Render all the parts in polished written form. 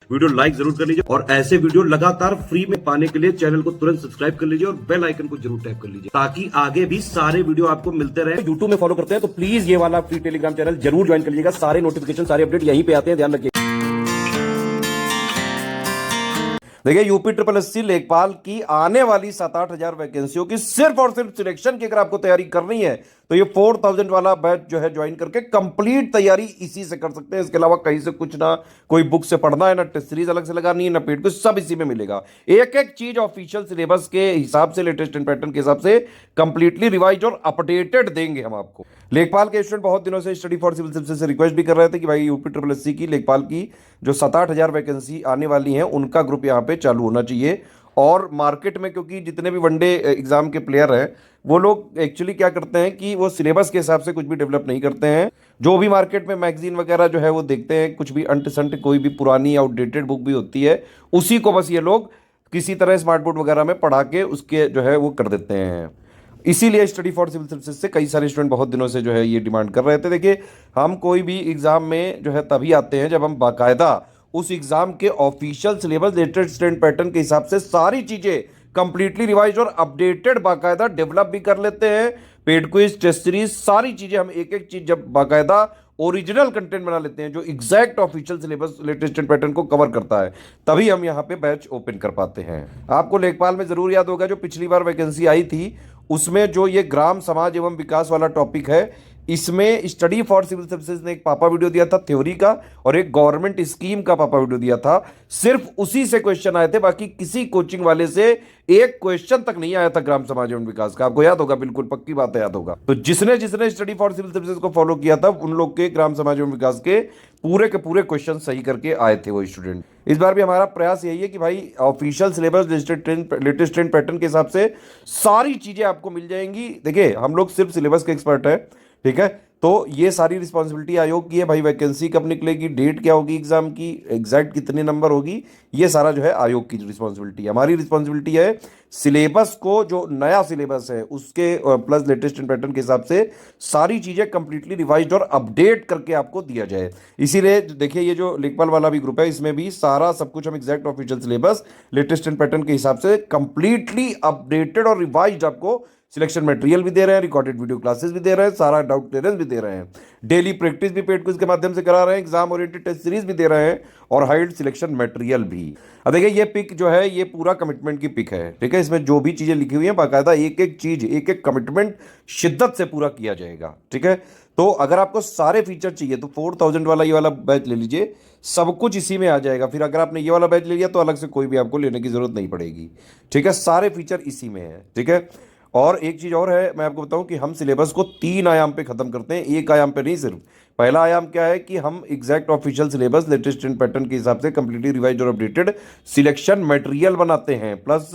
Video like जरूर कर लीजिए और ऐसे वीडियो लगातार फ्री में पाने के लिए चैनल को तुरंत सब्सक्राइब कर लीजिए और बेल आइकन को जरूर टैप कर लीजिए ताकि आगे भी सारे वीडियो आपको मिलते रहे। यूट्यूब में फॉलो करते हैं तो प्लीज ये वाला फ्री टेलीग्राम चैनल जरूर ज्वाइन कर लीजिएगा। सारे नोटिफिकेशन सारे अपडेट यहीं पे आते हैं, ध्यान रखिए। देखिए यूपी ट्रिपल एससी लेखपाल की आने वाली 7-8 हजार वैकेंसियों की सिर्फ और सिर्फ सिलेक्शन की अगर आपको तैयारी करनी है तो ये 4000 वाला बैच जो है ज्वाइन करके कंप्लीट तैयारी इसी से कर सकते हैं। इसके अलावा कहीं से कुछ ना कोई बुक से पढ़ना है, ना टेस्ट सीरीज अलग से लगानी है, ना पेड कुछ, सब इसी में मिलेगा। एक एक चीज ऑफिशियल सिलेबस के हिसाब से, लेटेस्ट एंड पैटर्न के हिसाब से कंप्लीटली रिवाइज और अपडेटेड देंगे हम आपको। लेखपाल के स्टूडेंट बहुत दिनों से स्टडी फॉर सिविल सर्विसेज से रिक्वेस्ट भी कर रहे थे कि भाई यूपी ट्रिपल एससी की लेखपाल की जो 7-8 हजार वैकेंसी आने वाली है उनका ग्रुप यहाँ पे चालू होना चाहिए। और मार्केट में क्योंकि जितने भी वनडे एग्जाम के प्लेयर हैं वो लोग एक्चुअली क्या करते हैं कि वो सिलेबस के हिसाब से कुछ भी डेवलप नहीं करते हैं। जो भी मार्केट में मैगजीन वगैरह जो है वो देखते हैं, कुछ भी अंट संट कोई भी पुरानी आउटडेटेड बुक भी होती है उसी को बस ये लोग किसी तरह स्मार्ट बोर्ड वगैरह में पढ़ा के उसके जो है वो कर देते हैं। इसीलिए स्टडी फॉर सिविल सर्विसेज से कई सारे स्टूडेंट बहुत दिनों से जो है ये डिमांड कर रहे थे। देखिए हम कोई भी एग्जाम में जो है तभी आते हैं जब हम बाकायदा उस एग्जाम के official syllabus, latest and pattern के हिसाब से सारी चीजें कंप्लीटली रिवाइज और अपडेटेड बाकायदा डेवलप भी कर लेते हैं। पेड क्विज, टेस्ट सीरीज, सारी चीजें हम एक एक चीज जब बाकायदा ओरिजिनल कंटेंट बना लेते हैं जो exact official syllabus, latest and pattern को कवर करता है, तभी हम यहाँ पे बैच ओपन कर पाते हैं। आपको लेखपाल में जरूर याद होगा जो पिछली बार वैकेंसी आई थी उसमें जो ये ग्राम समाज एवं विकास वाला टॉपिक है, इसमें स्टडी फॉर सिविल सर्विसेज ने एक पापा वीडियो दिया था थ्योरी का और एक गवर्नमेंट स्कीम का पापा वीडियो दिया था। सिर्फ उसी से क्वेश्चन आए थे, बाकी किसी कोचिंग वाले से एक क्वेश्चन तक नहीं आया था ग्राम समाज एवं विकास का। आपको याद होगा, बिल्कुल पक्की बात है, याद होगा। तो जिसने जिसने स्टडी फॉर सिविल सर्विसेज को फॉलो किया था उन लोग के ग्राम समाज एवं विकास के पूरे क्वेश्चन सही करके आए थे वो स्टूडेंट। इस बार भी हमारा प्रयास यही है कि भाई official syllabus, latest trend pattern के हिसाब से सारी चीजें आपको मिल जाएंगी। देखिए हम लोग सिर्फ सिलेबस के एक्सपर्ट हैं, ठीक है, तो ये सारी रिस्पॉन्सिबिलिटी आयोग की है। भाई वैकेंसी कब निकलेगी, डेट क्या होगी एग्जाम की, एग्जैक्ट कितने नंबर होगी, ये सारा जो है आयोग की रिस्पॉन्सिबिलिटी है। हमारी रिस्पॉन्सिबिलिटी है सिलेबस को, जो नया सिलेबस है उसके प्लस लेटेस्ट पैटर्न के हिसाब से सारी चीजें कंप्लीटली रिवाइज्ड और अपडेट करके आपको दिया जाए। इसीलिए देखिए ये जो लेखपाल वाला भी ग्रुप है इसमें भी सारा सब कुछ हम exact official syllabus, latest pattern के हिसाब से कंप्लीटली अपडेटेड और रिवाइज्ड आपको सिलेक्शन मटेरियल भी दे रहे हैं, रिकॉर्डेड वीडियो क्लासेस भी दे रहे हैं, सारा डाउट क्लियरेंस भी दे रहे हैं, डेली प्रैक्टिस भी पेड क्विज के माध्यम से करा रहे हैं, एग्जाम ओरिएंटेड टेस्ट सीरीज भी दे रहे हैं और हाइड सिलेक्शन मटेरियल भी। अब देखिए ये पिक जो है ये पूरा कमिटमेंट की पिक है, ठीक है। इसमें जो भी चीजें लिखी हुई हैं बाकायदा एक एक चीज, एक एक कमिटमेंट शिद्दत से पूरा किया जाएगा, ठीक है। तो अगर आपको सारे फीचर चाहिए तो 4000 वाला ये वाला बैच ले लीजिए, सब कुछ इसी में आ जाएगा। फिर अगर आपने ये वाला बैच ले लिया तो अलग से कोई भी आपको लेने की जरूरत नहीं पड़ेगी, ठीक है। सारे फीचर इसी में है, ठीक है। और एक चीज और है, मैं आपको बताऊं कि हम सिलेबस को 3 आयाम पे खत्म करते हैं, एक आयाम पे नहीं। सिर्फ पहला आयाम क्या है कि हम exact official syllabus, latest pattern के हिसाब से कंप्लीटली रिवाइज और अपडेटेड सिलेक्शन मटेरियल बनाते हैं। प्लस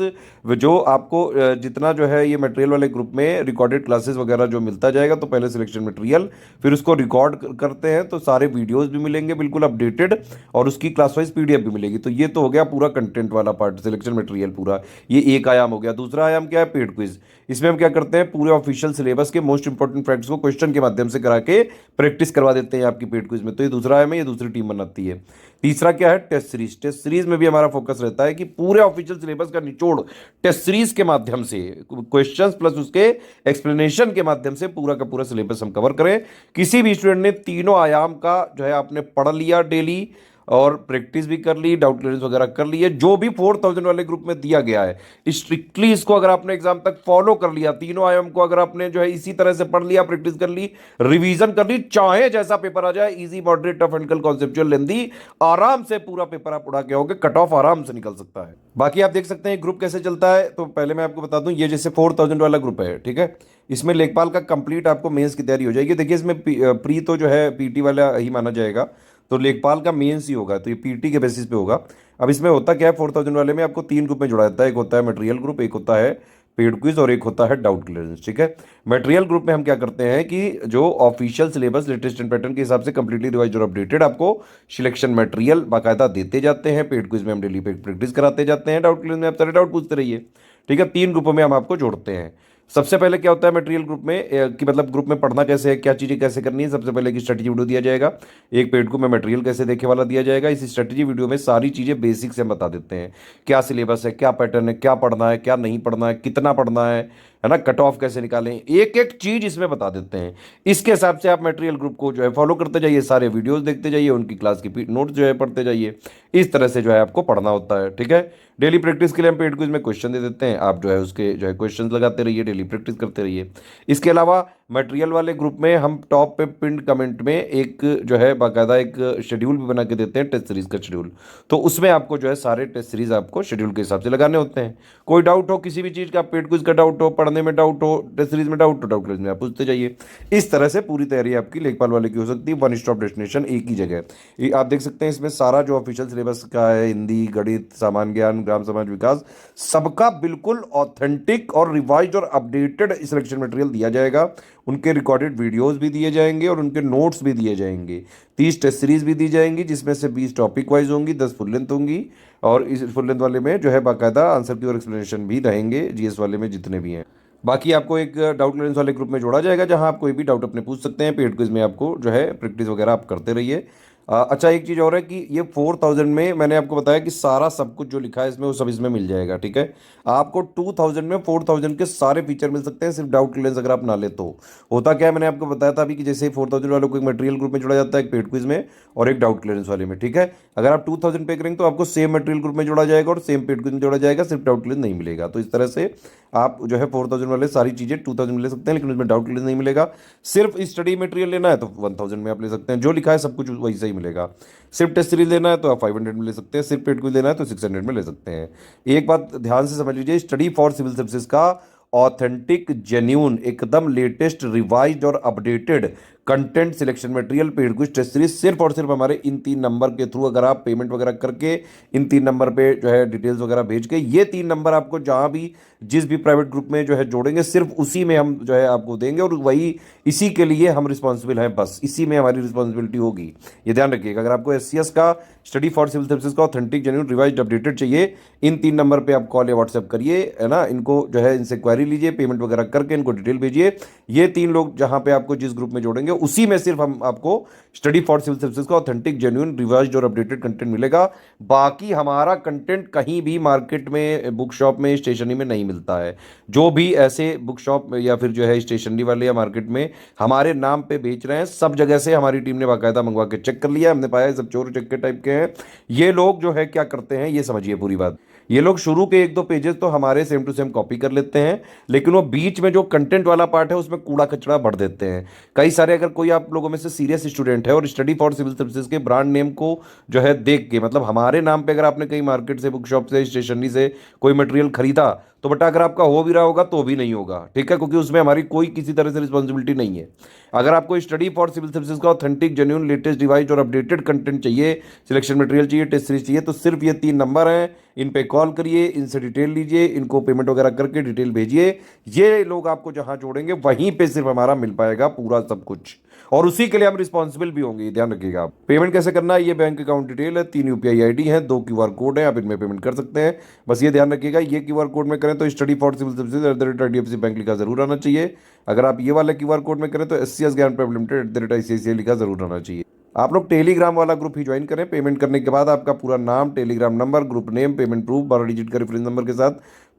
जो आपको जितना जो है ये मटेरियल वाले ग्रुप में रिकॉर्डेड क्लासेस वगैरह जो मिलता जाएगा, तो पहले सिलेक्शन मटेरियल, फिर उसको रिकॉर्ड करते हैं तो सारे वीडियोज भी मिलेंगे बिल्कुल अपडेटेड और उसकी क्लास वाइज पीडीएफ भी मिलेगी। तो ये तो हो गया पूरा कंटेंट वाला पार्ट, सिलेक्शन मटेरियल पूरा, ये एक आयाम हो गया। दूसरा आयाम क्या है, पेड क्विज। इसमें हम क्या करते हैं, पूरे ऑफिशियल सिलेबस के मोस्ट इंपॉर्टेंट फैक्ट्स को क्वेश्चन के माध्यम से करा के प्रैक्टिस करवा देते हैं आपकी पेड क्विज में। तो ये दूसरा आयाम है, ये दूसरी टीम बनाती है। तीसरा क्या है, टेस्ट सीरीज। टेस्ट सीरीज में भी हमारा फोकस रहता है कि पूरे ऑफिशियल सिलेबस का निचोड़ टेस्ट सीरीज के माध्यम से, क्वेश्चंस प्लस उसके एक्सप्लेनेशन के माध्यम से पूरा का पूरा सिलेबस हम कवर करें। किसी भी स्टूडेंट ने तीनों आयाम का जो है आपने पढ़ लिया डेली और प्रैक्टिस भी कर ली, डाउट क्लियरेंस वगैरह कर लिए, जो भी 4000 वाले ग्रुप में दिया गया है स्ट्रिक्टली इसको अगर आपने एग्जाम तक फॉलो कर लिया, तीनों आयाम को अगर आपने जो है इसी तरह से पढ़ लिया, प्रैक्टिस कर ली, रिवीजन कर ली, चाहे जैसा पेपर आ जाए, easy, moderate, tough, and conceptual, lengthy, आराम से पूरा पेपर आप उड़ा के आओगे, कट ऑफ आराम से निकल सकता है। बाकी आप देख सकते हैं ग्रुप कैसे चलता है। तो पहले मैं आपको बता दूं, ये जैसे 4000 वाला ग्रुप है, ठीक है, इसमें लेखपाल का कंप्लीट आपको मेंस की तैयारी हो जाएगी। देखिए इसमें प्री तो जो है पीटी वाला ही माना जाएगा, तो लेखपाल का मेंस ही होगा, तो ये पीटी के बेसिस पे होगा। अब इसमें होता क्या है, 4000 वाले में आपको 3 ग्रुप में जुड़ा जाता है। एक होता है मटेरियल ग्रुप, एक होता है पेड क्विज और एक होता है डाउट क्लियरेंस, ठीक है। मटेरियल ग्रुप में हम क्या करते हैं कि जो ऑफिशियल सिलेबस, लेटेस्ट पैटर्न के हिसाब से कंप्लीटली रिवाइज और अपडेटेड आपको सिलेक्शन मटेरियल बाकायदा देते जाते हैं। पेड क्विज में हम डेली प्रैक्टिस कराते जाते हैं, डाउट क्लियरेंस में आप सारे डाउट पूछते रहिए, ठीक है। 3 ग्रुपों में हम आपको जोड़ते हैं। सबसे पहले क्या होता है मटेरियल ग्रुप में कि मतलब ग्रुप में पढ़ना कैसे है, क्या चीज़ें कैसे करनी है। सबसे पहले एक स्ट्रेटजी वीडियो दिया जाएगा, एक पेड ग्रुप में मटेरियल कैसे देखे वाला दिया जाएगा। इस स्ट्रेटजी वीडियो में सारी चीज़ें बेसिक से हम बता देते हैं, क्या सिलेबस है, क्या पैटर्न है, क्या पढ़ना है, क्या नहीं पढ़ना है, कितना पढ़ना है ना, कट ऑफ कैसे निकालें, एक एक चीज़ इसमें बता देते हैं। इसके हिसाब से आप मटेरियल ग्रुप को जो है फॉलो करते जाइए, सारे वीडियोस देखते जाइए, उनकी क्लास की नोट्स जो है पढ़ते जाइए। इस तरह से जो है आपको पढ़ना होता है, ठीक है। डेली प्रैक्टिस के लिए हम पेड क्विज में क्वेश्चन दे देते हैं, आप जो है उसके जो है क्वेश्चन लगाते रहिए, डेली प्रैक्टिस करते रहिए। इसके अलावा मटेरियल वाले ग्रुप में हम टॉप पे पिंड कमेंट में एक जो है बाकायदा एक शेड्यूल भी बना के देते हैं, टेस्ट सीरीज का शेड्यूल। तो उसमें आपको जो है सारे टेस्ट सीरीज आपको शेड्यूल के हिसाब से लगाने होते हैं। कोई डाउट हो किसी भी चीज़ का, पेड क्विज का डाउट हो, पढ़ने में डाउट हो, टेस्ट सीरीज में डाउट हो, डाउट क्लास में आप पूछते जाइए। इस तरह से पूरी तैयारी आपकी लेखपाल वाले की हो सकती है, वन स्टॉप डेस्टिनेशन एक ही जगह। आप देख सकते हैं इसमें सारा जो ऑफिशियल सिलेबस का है, हिंदी, गणित, सामान्य ज्ञान, ग्राम समाज विकास, सबका बिल्कुल ऑथेंटिक और रिवाइज्ड और अपडेटेड सिलेक्शन मटेरियल दिया जाएगा। उनके रिकॉर्डेड वीडियोस भी दिए जाएंगे और उनके नोट्स भी दिए जाएंगे। 30 टेस्ट सीरीज भी दी जाएंगी, जिसमें से 20 टॉपिक वाइज होंगी, 10 फुल लेंथ होंगी। और इस फुल लेंथ वाले में जो है बाकायदा आंसर की और एक्सप्लेनेशन भी रहेंगे, जीएस वाले में जितने भी हैं। बाकी आपको एक डाउट क्लियरेंस वाले ग्रुप में जोड़ा जाएगा, जहां आप कोई भी डाउट अपने पूछ सकते हैं। पेड क्विज में आपको जो है प्रैक्टिस वगैरह आप करते रहिए। अच्छा, एक चीज़ और है कि ये 4000 में मैंने आपको बताया कि सारा सब कुछ जो लिखा है इसमें वो सब इसमें मिल जाएगा, ठीक है। आपको 2000 में 4000 के सारे फीचर मिल सकते हैं, सिर्फ डाउट क्लियरेंस अगर आप ना ले तो। होता क्या है, मैंने आपको बताया था अभी कि जैसे 4000 वालों को एक मटेरियल ग्रुप में जोड़ा जाता है, एक पेड क्विज में और एक डाउट क्लियरेंस वाले में, ठीक है। अगर आप 2000 पे करेंगे तो आपको सेम मटेरियल ग्रुप में जोड़ा जाएगा और सेम पेड क्विज में जोड़ा जाएगा, सिर्फ डाउट क्लियरेंस नहीं मिलेगा। तो इस तरह से आप जो है 4000 वाले सारी चीज़ें 2000 में ले सकते हैं, लेकिन उसमें डाउट क्लियरेंस नहीं मिलेगा। सिर्फ स्टडी मटेरियल लेना है तो 1000 में आप ले सकते हैं, जो लिखा है सब कुछ वही सही मिलेगा। सिर्फ टेस्ट सीरीज लेना है तो आप 500 में ले सकते हैं, सिर्फ पेड क्विज लेना है तो 600 में ले सकते हैं। एक बात ध्यान से समझ लीजिए, स्टडी फॉर सिविल सर्विसेज का ऑथेंटिक, जेन्यून, एकदम लेटेस्ट, रिवाइज्ड और updated content selection material paid quiz test series सिर्फ और सिर्फ हमारे इन 3 नंबर के थ्रू, अगर आप पेमेंट वगैरह करके इन 3 नंबर पे जो है डिटेल्स वगैरह भेज के, ये 3 नंबर आपको जहां भी जिस भी प्राइवेट ग्रुप में जो है जोड़ेंगे, सिर्फ उसी में हम जो है आपको देंगे और वही इसी के लिए हम रिस्पॉन्सिबल हैं, बस इसी में हमारी रिस्पॉन्सिबिलिटी होगी। ये ध्यान रखिएगा। अगर आपको एससीएस का स्टडी फॉर सिविल सर्विसेज का ऑथेंटिक, जेन्युइन, रिवाइज्ड, अपडेटेड चाहिए, इन 3 नंबर पे आप कॉल या व्हाट्सएप करिए, है ना। इनको जो है इनसे क्वेरी लीजिए, पेमेंट वगैरह करके इनको डिटेल भेजिए। ये 3 लोग जहां पे आपको जिस ग्रुप में जोड़ेंगे उसी में सिर्फ हम आपको स्टडी फॉर सिविल सर्विसेज का ऑथेंटिक, जेन्युइन, रिवाइज्ड और अपडेटेड कंटेंट मिलेगा। बाकी हमारा कंटेंट कहीं भी मार्केट में, बुक शॉप में, स्टेशनरी में नहीं मिलता है। जो भी ऐसे बुक शॉप या फिर जो है स्टेशनरी वाले या मार्केट में हमारे नाम पे बेच रहे हैं, सब जगह से हमारी टीम ने बाकायदा मंगवा के चेक कर लिया, हमने पाया सब चोर चक्के टाइप के हैं। ये लोग जो है क्या करते हैं, ये समझिए पूरी बात। ये लोग शुरू के 1-2 पेजेस तो हमारे सेम टू सेम कॉपी कर लेते हैं, लेकिन वो बीच में जो कंटेंट वाला पार्ट है उसमें कूड़ा कचरा भर देते हैं। कई सारे, अगर कोई आप लोगों में से सीरियस स्टूडेंट है और स्टडी फॉर सिविल सर्विसेज के ब्रांड नेम को जो है देख के, मतलब हमारे नाम पे अगर आपने कहीं मार्केट से, बुक शॉप से, स्टेशनरी से कोई मटेरियल खरीदा, तो बेटा अगर आपका हो भी रहा होगा तो भी नहीं होगा, ठीक है, क्योंकि उसमें हमारी कोई किसी तरह से रिस्पॉन्सिबिलिटी नहीं है। अगर आपको स्टडी फॉर सिविल सर्विसेज का ऑथेंटिक, जेन्युइन, लेटेस्ट, रिवाइज्ड और अपडेटेड कंटेंट चाहिए, सिलेक्शन मटेरियल चाहिए, टेस्ट सीरीज चाहिए, तो सिर्फ ये 3 नंबर हैं, इन पे कॉल करिए, इनसे डिटेल लीजिए, इनको पेमेंट वगैरह करके डिटेल भेजिए। ये लोग आपको जहां जोड़ेंगे वहीं पे सिर्फ हमारा मिल पाएगा पूरा सब कुछ, और उसी के लिए हम रिस्पॉन्सिबल भी होंगे, ध्यान रखिएगा आप। पेमेंट कैसे करना है, ये बैंक अकाउंट डिटेल है, 3 यूपीआई आईडी है, 2 क्यूआर कोड है, आप इनमें पेमेंट कर सकते हैं। बस ये ध्यान रखिएगा, ये क्यूआर कोड में करें तो study for civil services @IDFC bank लिखा जरूर आना चाहिए। अगर आप ये वाला क्यूआर कोड में करें तो SCS ज्ञान प्राइवेट लिमिटेड @ICICI लिखा जरूर आना चाहिए। आप लोग टेलीग्राम वाला ग्रुप ही ज्वाइन करें। पेमेंट करने के बाद आपका पूरा नाम, Telegram number, group name, payment proof, 12 digit का रेफरेंस नंबर के साथ,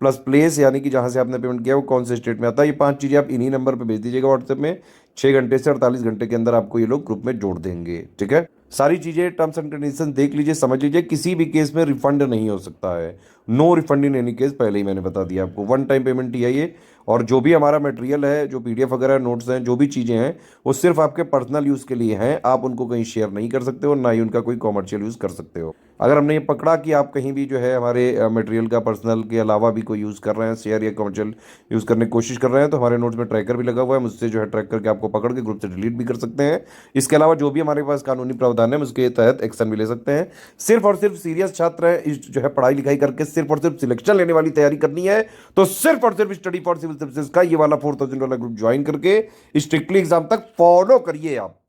प्लस प्लेस यानी कि जहां से आपने पेमेंट किया वो कौन से स्टेट में आता है, ये 5 चीज़ें आप इन्हीं नंबर पे भेज दीजिएगा व्हाट्सएप में। 6 घंटे से 48 घंटे के अंदर आपको ये लोग ग्रुप में जोड़ देंगे, ठीक है। सारी चीज़ें, टर्म्स एंड कंडीशन देख लीजिए, समझ लीजिए, किसी भी केस में रिफंड नहीं हो सकता है, no refund in any case, पहले ही मैंने बता दिया आपको। 1 टाइम पेमेंट ही है ये। और जो भी हमारा मटेरियल है, जो PDF वगैरह, नोट्स हैं, जो भी चीज़ें हैं, वो सिर्फ आपके पर्सनल यूज़ के लिए हैं। आप उनको कहीं शेयर नहीं कर सकते हो, ना ही उनका कोई कॉमर्शियल यूज़ कर सकते हो। अगर हमने ये पकड़ा कि आप कहीं भी जो है हमारे मटेरियल का पर्सनल के अलावा भी कोई यूज़ कर रहे हैं, शेयर या कॉमर्शियल यूज़ करने की कोशिश कर रहे हैं, तो हमारे नोट्स में ट्रैकर भी लगा हुआ है, मुझसे जो है ट्रैक करके आपको पकड़ के ग्रुप से डिलीट भी कर सकते हैं। इसके अलावा जो भी हमारे पास कानूनी प्रावधान है उसके तहत एक्शन भी ले सकते हैं। सिर्फ और सिर्फ सीरियस छात्र हैं, इस जो है पढ़ाई लिखाई करके सिर्फ और सिर्फ सिलेक्शन लेने वाली तैयारी करनी है, तो सिर्फ और सिर्फ स्टडी फॉर सिविल सर्विसेज का ये वाला 4000 वाला ग्रुप ज्वाइन करके स्ट्रिक्टली एग्जाम तक फॉलो करिए आप।